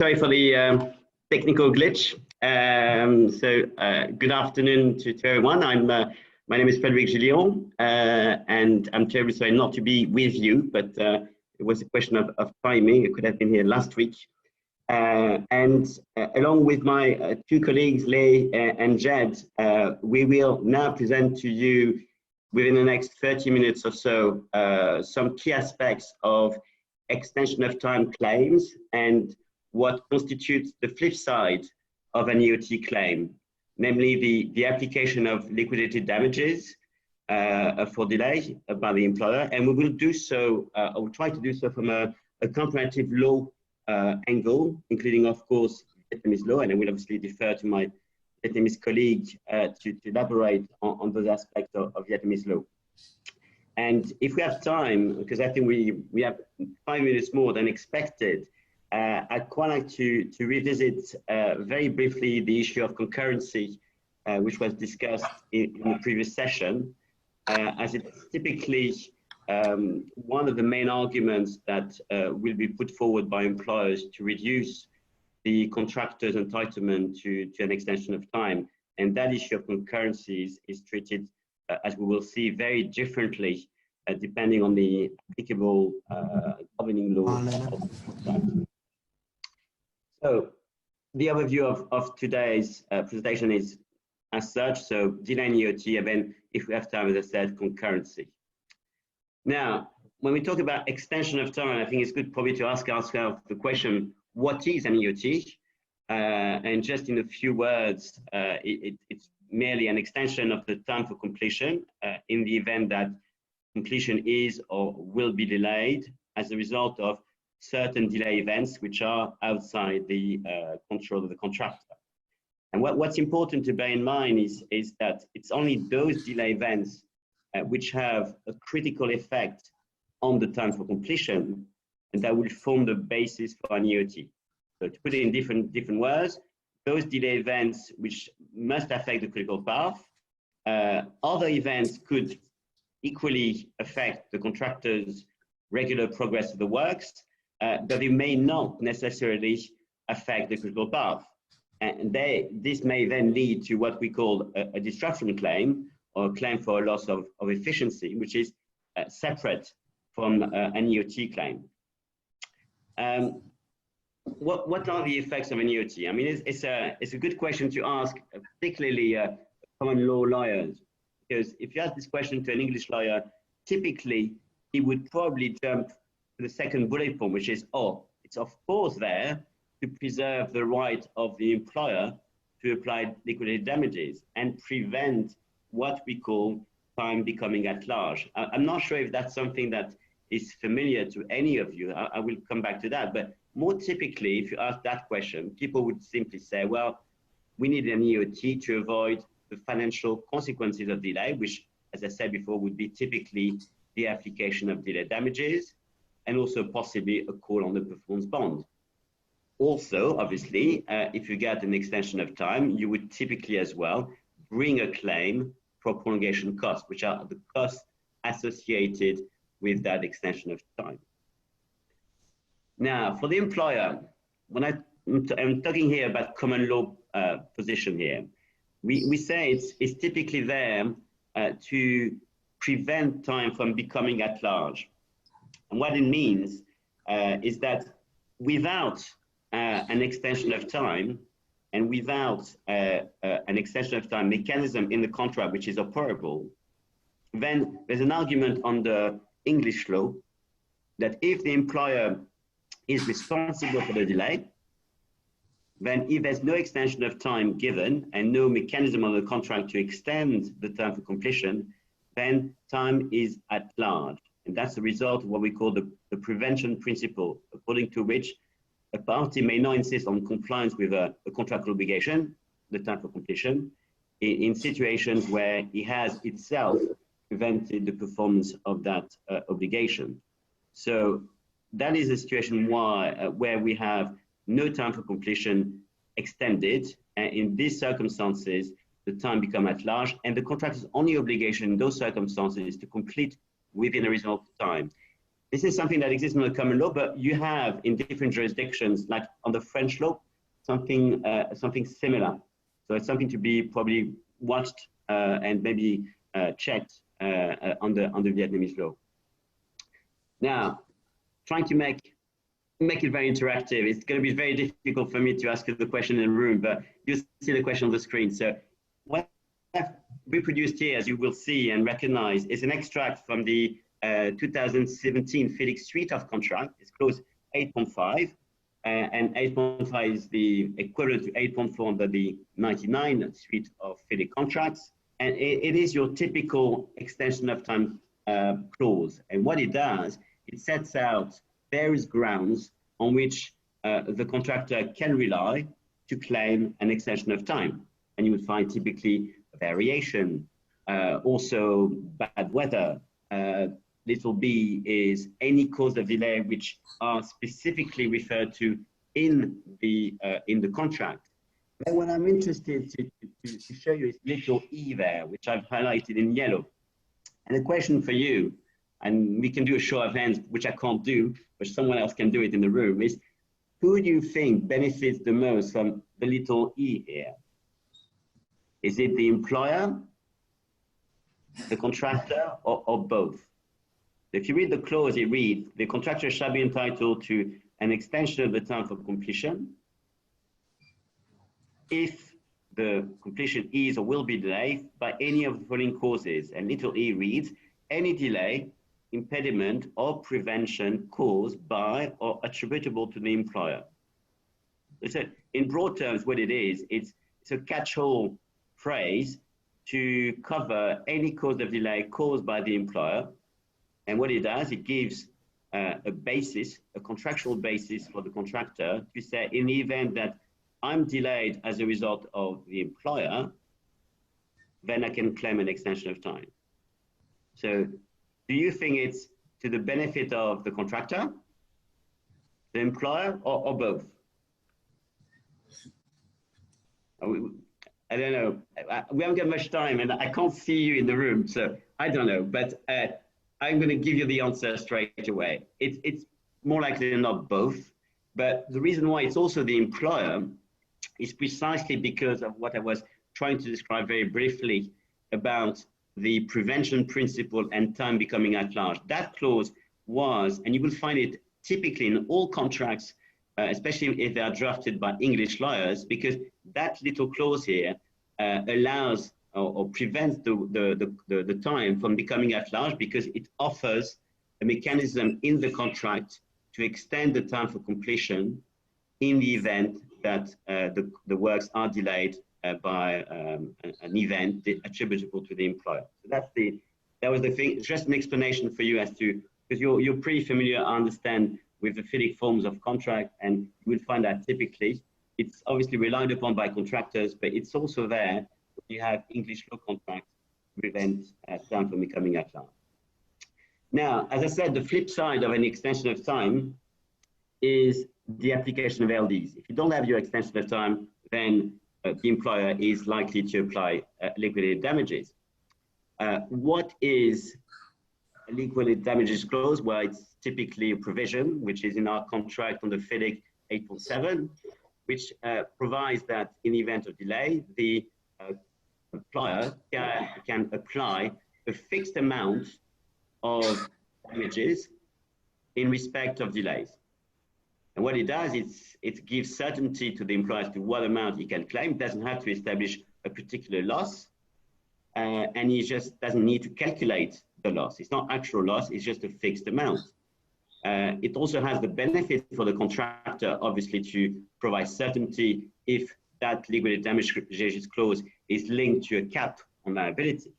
Sorry for the technical glitch. Good afternoon to everyone. My name is Frederic Gillion, and I'm terribly sorry not to be with you, but it was a question of timing. I could have been here last week. Along with my two colleagues, Lei and Jed, we will now present to you within the next 30 minutes or so some key aspects of extension of time claims and what constitutes the flip side of an EoT claim, namely the application of liquidated damages for delay by the employer. And we will do so, I will try to do so from a comparative law angle, including, of course, Vietnamese law, and I will obviously defer to my Vietnamese colleague to elaborate on those aspects of Vietnamese law. And if we have time, because I think we have 5 minutes more than expected, I'd quite like to revisit very briefly the issue of concurrency, which was discussed in the previous session, as it's typically one of the main arguments that will be put forward by employers to reduce the contractor's entitlement to an extension of time. And that issue of concurrency is treated, as we will see, very differently depending on the applicable governing law. So the overview of today's presentation is as such. So delay in EoT, and then if we have time, as I said, concurrency. Now, when we talk about extension of time, I think it's good probably to ask ourselves the question, what is an EoT? And just in a few words, it's merely an extension of the time for completion in the event that completion is or will be delayed as a result of certain delay events which are outside the control of the contractor. And what's important to bear in mind is that it's only those delay events which have a critical effect on the time for completion, and that will form the basis for an EoT. So to put it in different words, those delay events which must affect the critical path, other events could equally affect the contractor's regular progress of the works, but they may not necessarily affect the critical path. And this may then lead to what we call a disruption claim, or a claim for a loss of efficiency, which is separate from an EoT claim. What are the effects of an EoT? I mean, it's a good question to ask, particularly common law lawyers, because if you ask this question to an English lawyer, typically he would probably jump to the second bullet point, which is, oh, it's of course there to preserve the right of the employer to apply liquidated damages and prevent what we call time becoming at large. I'm not sure if that's something that is familiar to any of you. I will come back to that. But more typically, if you ask that question, people would simply say, well, we need an EoT to avoid the financial consequences of delay, which, as I said before, would be typically the application of delay damages, and also possibly a call on the performance bond. Also, obviously, if you get an extension of time, you would typically as well bring a claim for prolongation costs, which are the costs associated with that extension of time. Now, for the employer, when I'm talking here about common law position here, we say it's typically there to prevent time from becoming at large. And what it means is that without an extension of time, and without an extension of time mechanism in the contract which is operable, then there's an argument under English law that if the employer is responsible for the delay, then if there's no extension of time given and no mechanism on the contract to extend the term for completion, then time is at large. And that's the result of what we call the prevention principle, according to which a party may not insist on compliance with a contractual obligation, the time for completion, in situations where it has itself prevented the performance of that obligation. So that is a situation where we have no time for completion extended, and in these circumstances, the time become at large, and the contractor's only obligation in those circumstances is to complete within a reasonable time. This is something that exists in the common law, but you have in different jurisdictions, like on the French law, something similar. So it's something to be probably watched and maybe checked on the Vietnamese law. Now, trying to make it very interactive. It's going to be very difficult for me to ask you the question in the room, but you see the question on the screen. So what I've reproduced here, as you will see and recognize, is an extract from the 2017 FEDIC suite of contract. It's clause 8.5, and 8.5 is the equivalent to 8.4 under the 99 suite of FEDIC contracts. And it is your typical extension of time clause. And what it does, it sets out various grounds on which the contractor can rely to claim an extension of time. And you would find typically a variation, also bad weather. Little b is any cause of delay which are specifically referred to in the contract. But what I'm interested to show you is little e there, which I've highlighted in yellow. And the question for you, and we can do a show of hands, which I can't do, but someone else can do it in the room, is who do you think benefits the most from the little e here? Is it the employer, the contractor, or both? If you read the clause, it reads, the contractor shall be entitled to an extension of the time for completion if the completion is or will be delayed by any of the following causes. And little e reads, any delay, impediment, or prevention caused by or attributable to the employer. So in broad terms, what it is, it's a catch-all phrase to cover any cause of delay caused by the employer. And what it does, it gives a basis, a contractual basis for the contractor to say, in the event that I'm delayed as a result of the employer, then I can claim an extension of time. So do you think it's to the benefit of the contractor, the employer, or both? I don't know. We haven't got much time and I can't see you in the room, so I don't know. But I'm going to give you the answer straight away. It's more likely than not both. But the reason why it's also the employer is precisely because of what I was trying to describe very briefly about the prevention principle and time becoming at large. That clause was, and you will find it typically in all contracts, especially if they are drafted by English lawyers, because that little clause here allows or prevents the time from becoming at large, because it offers a mechanism in the contract to extend the time for completion in the event that the works are delayed by an event attributable to the employer. So that was the thing. Just an explanation for you as to, because you're pretty familiar, I understand, with the FEDIC forms of contract, and you will find that typically it's obviously relied upon by contractors, but it's also there when you have English law contracts to prevent time from becoming at large. Now, as I said, the flip side of an extension of time is the application of LDs. If you don't have your extension of time, then the employer is likely to apply liquidated damages. What is a liquidated damages clause? Well, it's typically a provision, which is in our contract on the FEDIC 8.7, which provides that in the event of delay, the employer can apply a fixed amount of damages in respect of delays. And what it does is it gives certainty to the employer as to what amount he can claim. It doesn't have to establish a particular loss, and he just doesn't need to calculate the loss. It's not actual loss, it's just a fixed amount. It also has the benefit for the contractor, obviously, to provide certainty if that liquidated damages clause is linked to a cap on liability.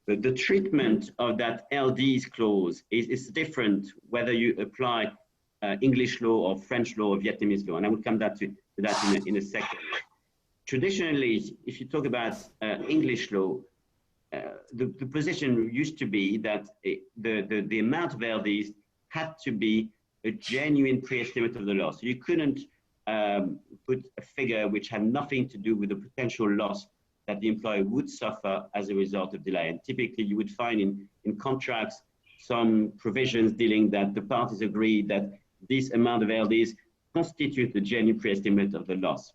But the treatment of that LDs clause is different whether you apply English law or French law or Vietnamese law, and I will come back to that in a second. Traditionally, if you talk about English law, the position used to be that the amount of LDs had to be a genuine pre-estimate of the loss. So you couldn't put a figure which had nothing to do with the potential loss that the employer would suffer as a result of delay. And typically you would find in contracts some provisions dealing that the parties agree that this amount of LDs constitute the genuine pre-estimate of the loss.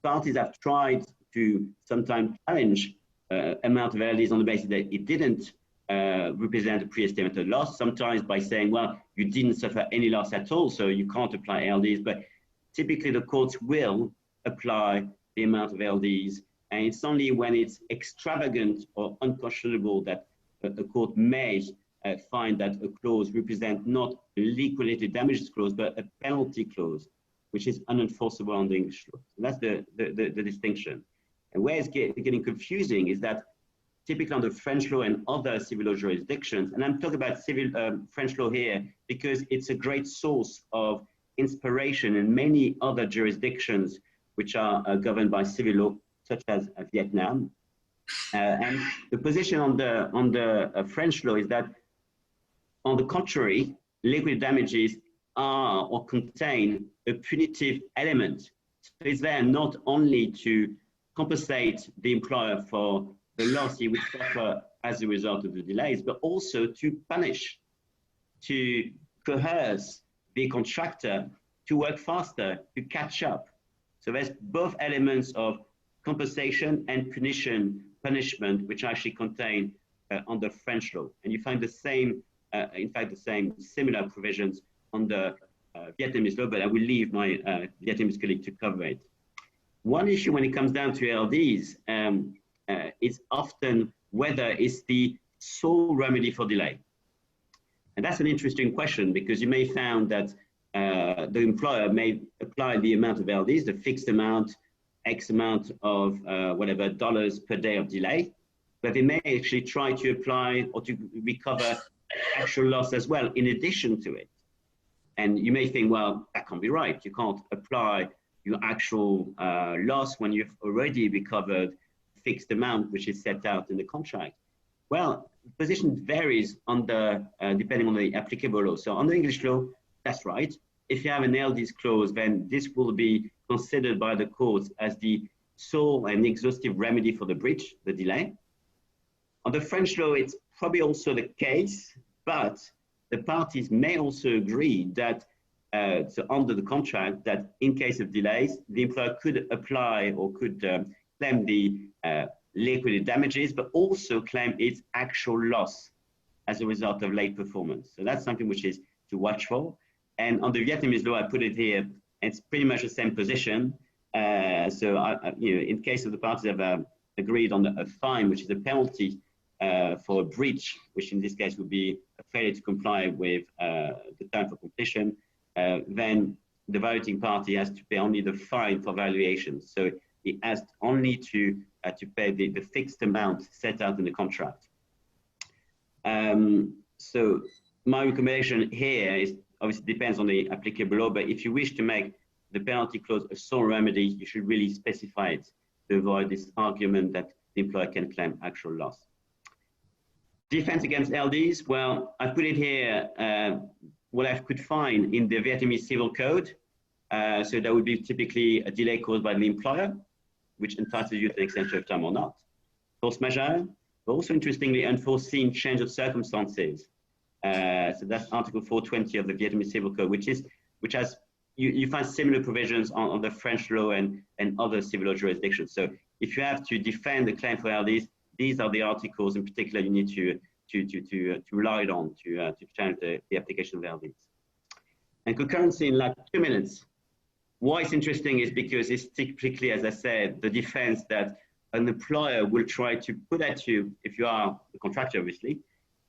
Parties have tried to sometimes challenge amount of LDs on the basis that it didn't represent a pre-estimated loss, sometimes by saying, well, you didn't suffer any loss at all, so you can't apply LDs, but typically the courts will apply the amount of LDs, and it's only when it's extravagant or unconscionable that a court may find that a clause represents not a liquidated damages clause, but a penalty clause, which is unenforceable under English law. So that's the distinction. And where it's getting confusing is that typically under French law and other civil law jurisdictions, and I'm talking about French law here because it's a great source of inspiration in many other jurisdictions which are governed by civil law, such as Vietnam. And the position on the French law is that, on the contrary, liquidated damages are or contain a punitive element. So it's there not only to compensate the employer for the loss he would suffer as a result of the delays, but also to punish, to coerce the contractor to work faster, to catch up. So there's both elements of compensation and punishment, which actually contain under French law. And you find the same, in fact, the same similar provisions under Vietnamese law, but I will leave my Vietnamese colleague to cover it. One issue when it comes down to LDs is often whether it's the sole remedy for delay. And that's an interesting question, because you may find that the employer may apply the amount of LDs, the fixed amount, X amount of whatever dollars per day of delay, but they may actually try to apply or to recover actual loss as well in addition to it. And you may think, well, that can't be right. You can't apply your actual loss when you've already recovered a fixed amount which is set out in the contract. Well, the position varies under, depending on the applicable law. So under English law, that's right. If you have an LDs clause, then this will be considered by the courts as the sole and exhaustive remedy for the breach, the delay. Under French law, it's probably also the case, but the parties may also agree that, so under the contract, that in case of delays, the employer could apply or could claim the liquidated damages, but also claim its actual loss as a result of late performance. So that's something which is to watch for. And under Vietnamese law, I put it here, it's pretty much the same position. In case of the parties have agreed on a fine, which is a penalty for a breach, which in this case would be a failure to comply with the term for completion, then the violating party has to pay only the fine for valuation. So it has only to pay the fixed amount set out in the contract. So my recommendation here is, obviously depends on the applicable law, but if you wish to make the penalty clause a sole remedy, you should really specify it to avoid this argument that the employer can claim actual loss. Defense against LDs, well, I put it here, what I could find in the Vietnamese civil code. So that would be typically a delay caused by the employer, which entitles you to an extension of time or not. Force majeure, but also interestingly, unforeseen change of circumstances. So that's Article 420 of the Vietnamese Civil Code, which has, you find similar provisions on the French law and other civil law jurisdictions. So if you have to defend the claim for LDs, these are the articles in particular you need to rely on to challenge the application of LDs. And concurrency in like 2 minutes. Why it's interesting is because it's typically, as I said, the defense that an employer will try to put at you, if you are the contractor, obviously,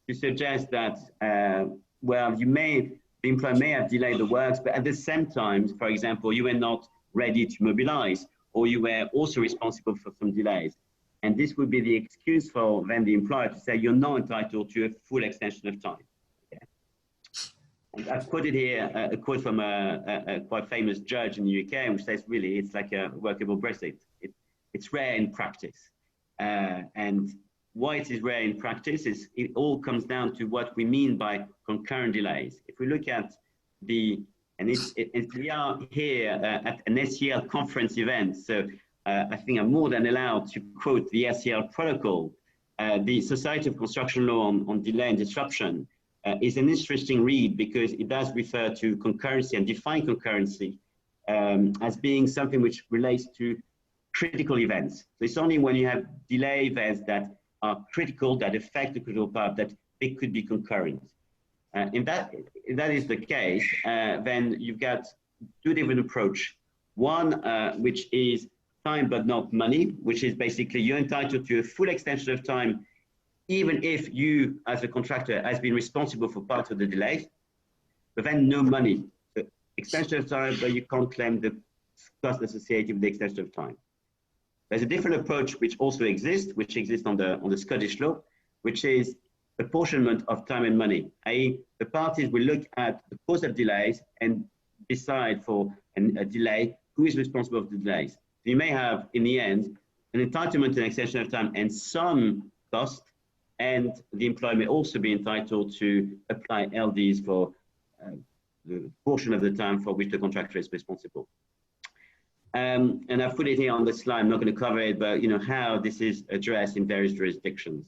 to suggest that, well, the employer may have delayed the works, but at the same time, for example, you were not ready to mobilize, or you were also responsible for some delays. And this would be the excuse for then the employer to say you're not entitled to a full extension of time. Okay? And I've quoted here a quote from a quite famous judge in the UK, which says, really, it's like a workable Brexit. It's rare in practice. And why it is rare in practice is it all comes down to what we mean by concurrent delays. If we look at we are here at an SCL conference event, so I think I'm more than allowed to quote the SCL protocol, the Society of Construction Law on Delay and Disruption is an interesting read because it does refer to concurrency and define concurrency as being something which relates to critical events. So it's only when you have delay events that are critical, that affect the critical path, that they could be concurrent. If that is the case, then you've got two different approaches. One, which is time but not money, which is basically you're entitled to a full extension of time, even if you, as a contractor, has been responsible for part of the delay, but then no money. So extension of time, but you can't claim the cost associated with the extension of time. There's a different approach which also exists, which exists on the Scottish law, which is apportionment of time and money, i.e. the parties will look at the cause of delays and decide for a delay who is responsible for the delays. So you may have, in the end, an entitlement to an extension of time and some cost, and the employer may also be entitled to apply LDs for the portion of the time for which the contractor is responsible. And I've put it here on the slide. I'm not going to cover it, but you know how this is addressed in various jurisdictions.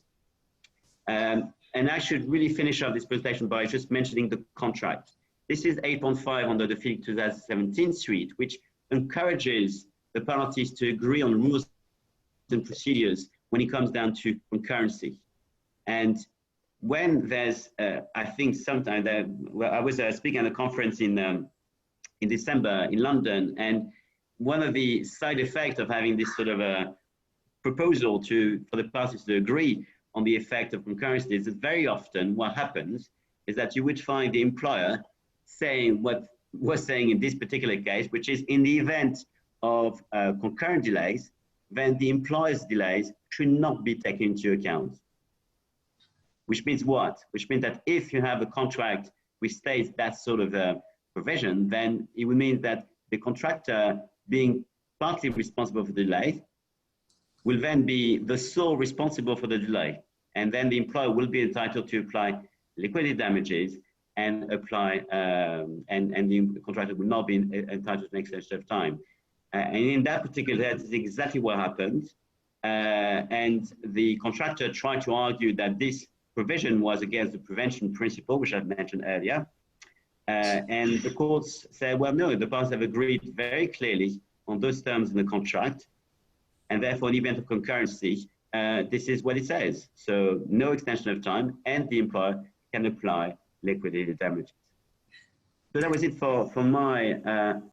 And I should really finish up this presentation by just mentioning the contract. This is 8.5 under the FIC 2017 suite, which encourages the parties to agree on rules and procedures when it comes down to concurrency. And when there's, I think sometimes, I was speaking at a conference in December in London, and one of the side effects of having this sort of a proposal for the parties to agree on the effect of concurrency is that very often what happens is that you would find the employer saying what was saying in this particular case, which is in the event of concurrent delays, then the employer's delays should not be taken into account. Which means what? Which means that if you have a contract which states that sort of provision, then it would mean that the contractor being partly responsible for the delay will then be the sole responsible for the delay. And then the employer will be entitled to apply liquidated damages and apply, and the contractor will not be entitled to an extension of time. And in that particular case, is exactly what happened. And the contractor tried to argue that this provision was against the prevention principle, which I've mentioned earlier. And the courts said, well, no, the parties have agreed very clearly on those terms in the contract. And therefore, in the event of concurrency, this is what it says. So no extension of time, and the employer can apply liquidated damages. So that was it for my